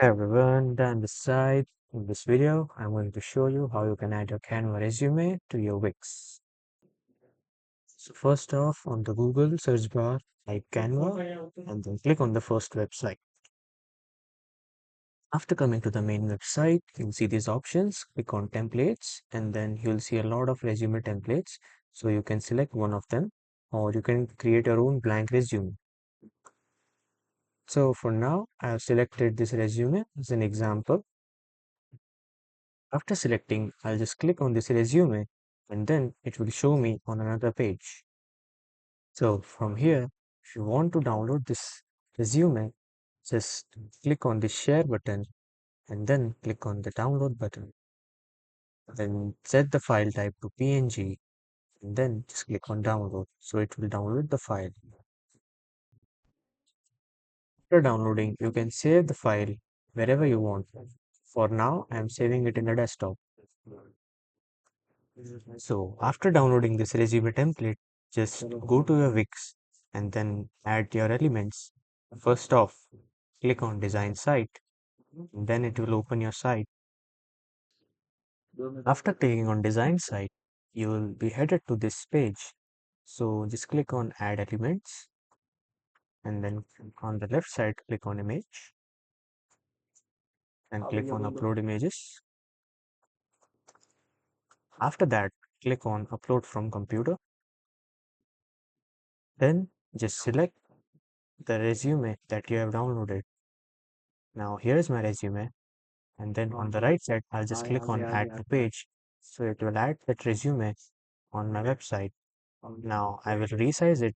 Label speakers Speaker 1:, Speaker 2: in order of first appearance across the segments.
Speaker 1: Hi everyone, Dan this side. In this video, I'm going to show you how you can add your Canva resume to your Wix. So first off, on the Google search bar, type Canva and then click on the first website. After coming to the main website, you'll see these options. Click on templates and then you'll see a lot of resume templates. So you can select one of them or you can create your own blank resume. So for now, I have selected this resume as an example. After selecting, I'll just click on this resume and then it will show me on another page. So from here, if you want to download this resume, just click on the share button and then click on the download button. Then set the file type to PNG and then just click on download. So it will download the file. After downloading, you can save the file wherever you want. For now, I am saving it in a desktop. So after downloading this resume template, just go to your Wix and then add your elements. First off, click on design site, then it will open your site. After clicking on design site, you will be headed to this page. So just click on add elements and then on the left side, click on image and click on upload images. After that, click on upload from computer. Then just select the resume that you have downloaded. Now here's my resume, and then on the right side I'll just click on add to page, so it will add that resume on my website. Now I will resize it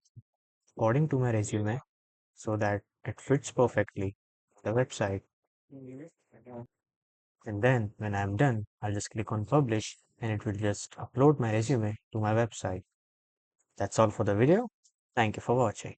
Speaker 1: according to my resume so that it fits perfectly the website, and then when I'm done I'll just click on publish and it will just upload my resume to my website. That's all for the video. Thank you for watching.